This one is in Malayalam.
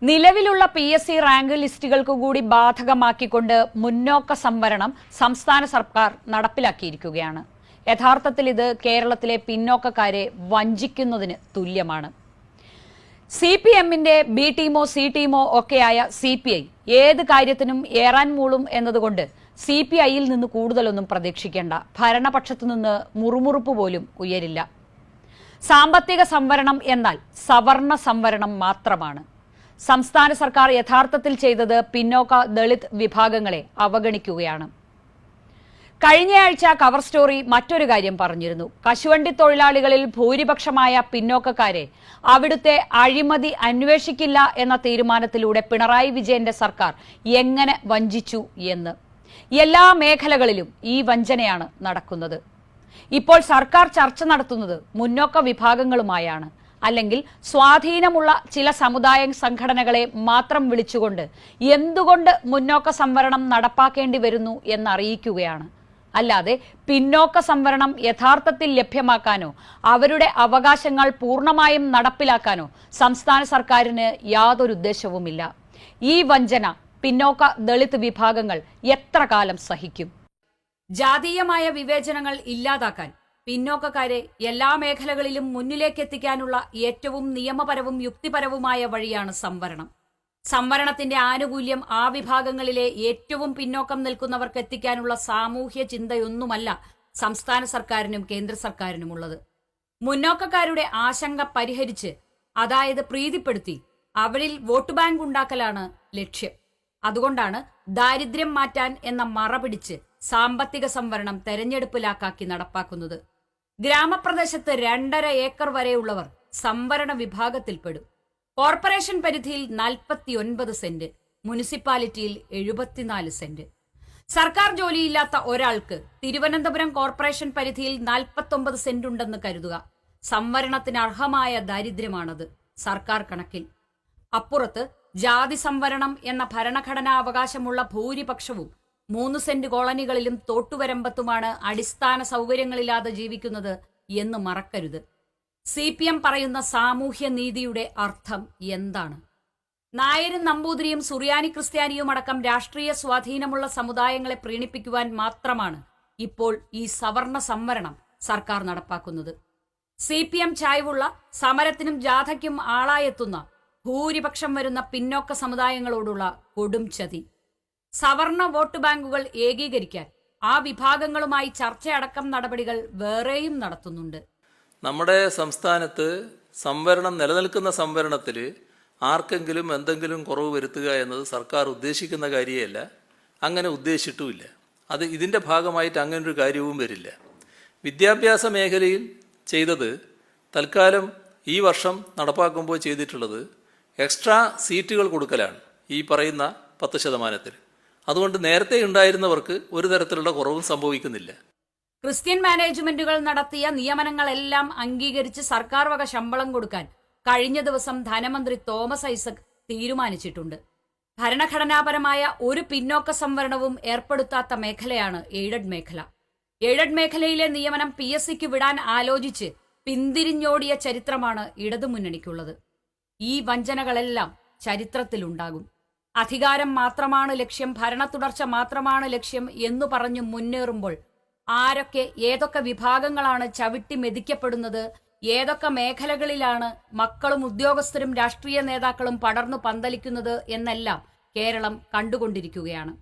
നിലവിലുള്ള PSC റാങ്ക് ലിസ്റ്റുകൾക്ക് കൂടി ബാധകമാക്കിക്കൊണ്ട് മുന്നോക്ക സംവരണം സംസ്ഥാന സർക്കാർ നടപ്പിലാക്കിയിരിക്കുകയാണ്. യഥാർത്ഥത്തിൽ ഇത് കേരളത്തിലെ പിന്നോക്കക്കാരെ വഞ്ചിക്കുന്നതിന് തുല്യമാണ്. CPMന്റെ B ടീമോ C ടീമോ ഒക്കെയായ CPI ഏത് കാര്യത്തിനും ഏറാൻ മൂളും എന്നതുകൊണ്ട് CPIയിൽ നിന്ന് കൂടുതലൊന്നും പ്രതീക്ഷിക്കേണ്ട. ഭരണപക്ഷത്തു നിന്ന് മുറുമുറുപ്പ് പോലും ഉയരില്ല. സാമ്പത്തിക സംവരണം എന്നാൽ സവർണ സംവരണം മാത്രമാണ്. സംസ്ഥാന സർക്കാർ യഥാർത്ഥത്തിൽ ചെയ്തത് പിന്നോക്ക ദളിത് വിഭാഗങ്ങളെ അവഗണിക്കുകയാണ്. കഴിഞ്ഞയാഴ്ച കവർ സ്റ്റോറി മറ്റൊരു കാര്യം പറഞ്ഞിരുന്നു. കശുവണ്ടി തൊഴിലാളികളിൽ ഭൂരിപക്ഷമായ പിന്നോക്കക്കാരെ അവിടുത്തെ അഴിമതി അന്വേഷിക്കില്ല എന്ന തീരുമാനത്തിലൂടെ പിണറായി വിജയന്റെ സർക്കാർ എങ്ങനെ വഞ്ചിച്ചു എന്ന്. എല്ലാ മേഖലകളിലും ഈ വഞ്ചനയാണ് നടക്കുന്നത്. ഇപ്പോൾ സർക്കാർ ചർച്ച നടത്തുന്നത് മുന്നോക്ക വിഭാഗങ്ങളുമായാണ്. അല്ലെങ്കിൽ സ്വാധീനമുള്ള ചില സമുദായ സംഘടനകളെ മാത്രം വിളിച്ചുകൊണ്ട് എന്തുകൊണ്ട് മുന്നോക്ക സംവരണം നടപ്പാക്കേണ്ടി വരുന്നു എന്നറിയിക്കുകയാണ്. അല്ലാതെ പിന്നോക്ക സംവരണം യഥാർത്ഥത്തിൽ ലഭ്യമാക്കാനോ അവരുടെ അവകാശങ്ങൾ പൂർണ്ണമായും നടപ്പിലാക്കാനോ സംസ്ഥാന സർക്കാരിന് യാതൊരു ഉദ്ദേശവുമില്ല. ഈ വഞ്ചന പിന്നോക്ക ദളിത് വിഭാഗങ്ങൾ എത്ര കാലം സഹിക്കും? ജാതീയമായ വിവേചനങ്ങൾ ഇല്ലാതാക്കാൻ പിന്നോക്കക്കാരെ എല്ലാ മേഖലകളിലും മുന്നിലേക്കെത്തിക്കാനുള്ള ഏറ്റവും നിയമപരവും യുക്തിപരവുമായ വഴിയാണ് സംവരണം. സംവരണത്തിന്റെ ആനുകൂല്യം ആ വിഭാഗങ്ങളിലെ ഏറ്റവും പിന്നോക്കം നിൽക്കുന്നവർക്ക് എത്തിക്കാനുള്ള സാമൂഹ്യ ചിന്തയൊന്നുമല്ല സംസ്ഥാന സർക്കാരിനും കേന്ദ്ര സർക്കാരിനുമുള്ളത്. മുന്നോക്കക്കാരുടെ ആശങ്ക പരിഹരിച്ച്, അതായത് പ്രീതിപ്പെടുത്തി അവരിൽ വോട്ട് ബാങ്ക് ഉണ്ടാക്കലാണ് ലക്ഷ്യം. അതുകൊണ്ടാണ് ദാരിദ്ര്യം മാറ്റാൻ എന്ന മറ പിടിച്ച് സാമ്പത്തിക സംവരണം തെരഞ്ഞെടുപ്പ് ലാക്കാക്കി നടപ്പാക്കുന്നത്. ഗ്രാമപ്രദേശത്ത് 2.5 ഏക്കർ വരെയുള്ളവർ സംവരണ വിഭാഗത്തിൽപ്പെടും. കോർപ്പറേഷൻ പരിധിയിൽ 49 സെന്റ്, മുനിസിപ്പാലിറ്റിയിൽ 74 സെന്റ്. സർക്കാർ ജോലിയില്ലാത്ത ഒരാൾക്ക് തിരുവനന്തപുരം കോർപ്പറേഷൻ പരിധിയിൽ 49 സെന്റ് ഉണ്ടെന്ന് കരുതുക. സംവരണത്തിന് അർഹമായ ദാരിദ്ര്യമാണത് സർക്കാർ കണക്കിൽ. അപ്പുറത്ത് ജാതി സംവരണം എന്ന ഭരണഘടനാ അവകാശമുള്ള ഭൂരിപക്ഷവും 3 സെന്റ് കോളനികളിലും തോട്ടുവരമ്പത്തുമാണ് അടിസ്ഥാന സൗകര്യങ്ങളില്ലാതെ ജീവിക്കുന്നത് എന്ന് മറക്കരുത്. CPM പറയുന്ന സാമൂഹ്യ നീതിയുടെ അർത്ഥം എന്താണ്? നായരും നമ്പൂതിരിയും സുറിയാനി ക്രിസ്ത്യാനിയും അടക്കം രാഷ്ട്രീയ സ്വാധീനമുള്ള സമുദായങ്ങളെ പ്രീണിപ്പിക്കുവാൻ മാത്രമാണ് ഇപ്പോൾ ഈ സവർണ സംവരണം സർക്കാർ നടപ്പാക്കുന്നത്. CPM ചായ്വുള്ള സമരത്തിനും ജാഥയ്ക്കും ആളായെത്തുന്ന ഭൂരിപക്ഷം വരുന്ന പിന്നോക്ക സമുദായങ്ങളോടുള്ള കൊടും ചതി. സവർണ വോട്ട് ബാങ്കുകൾ ഏകീകരിക്കാൻ ആ വിഭാഗങ്ങളുമായി ചർച്ചയടക്കം നടപടികൾ വേറെയും നടത്തുന്നുണ്ട്. നമ്മുടെ സംസ്ഥാനത്ത് സംവരണം നിലനിൽക്കുന്ന സംവരണത്തിൽ ആർക്കെങ്കിലും എന്തെങ്കിലും കുറവ് വരുത്തുക എന്നത് സർക്കാർ ഉദ്ദേശിക്കുന്ന കാര്യമല്ല, അങ്ങനെ ഉദ്ദേശിച്ചിട്ടുമില്ല. അത് ഇതിൻ്റെ ഭാഗമായിട്ട് അങ്ങനൊരു കാര്യവും വരില്ല. വിദ്യാഭ്യാസ മേഖലയിൽ ചെയ്തത്, തൽക്കാലം ഈ വർഷം നടപ്പാക്കുമ്പോൾ ചെയ്തിട്ടുള്ളത് എക്സ്ട്രാ സീറ്റുകൾ കൊടുക്കലാണ്, ഈ പറയുന്ന 10%. അതുകൊണ്ട് നേരത്തെ ഉണ്ടായിരുന്നവർക്ക് ഒരു തരത്തിലുള്ള കുറവും സംഭവിക്കുന്നില്ല. ക്രിസ്ത്യൻ മാനേജ്മെന്റുകൾ നടത്തിയ നിയമനങ്ങളെല്ലാം അംഗീകരിച്ച് സർക്കാർ വക ശമ്പളം കൊടുക്കാൻ കഴിഞ്ഞ ദിവസം ധനമന്ത്രി തോമസ് ഐസക് തീരുമാനിച്ചിട്ടുണ്ട്. ഭരണഘടനാപരമായ ഒരു പിന്നോക്ക സംവരണവും ഏർപ്പെടുത്താത്ത മേഖലയാണ് എയ്ഡഡ് മേഖല. എയ്ഡഡ് മേഖലയിലെ നിയമനം PSCക്ക് വിടാൻ ആലോചിച്ച് പിന്തിരിഞ്ഞോടിയ ചരിത്രമാണ് ഇടതുമുന്നണിക്കുള്ളത്. ഈ വഞ്ചനകളെല്ലാം ചരിത്രത്തിലുണ്ടാകും. അധികാരം മാത്രമാണ് ലക്ഷ്യം, ഭരണ തുടർച്ച മാത്രമാണ് ലക്ഷ്യം എന്നു പറഞ്ഞു മുന്നേറുമ്പോൾ ആരൊക്കെ ഏതൊക്കെ വിഭാഗങ്ങളാണ് ചവിട്ടി മെതിക്കപ്പെടുന്നത്, ഏതൊക്കെ മേഖലകളിലാണ് മക്കളും ഉദ്യോഗസ്ഥരും രാഷ്ട്രീയ നേതാക്കളും പടർന്നു പന്തലിക്കുന്നത് എന്നെല്ലാം കേരളം കണ്ടുകൊണ്ടിരിക്കുകയാണ്.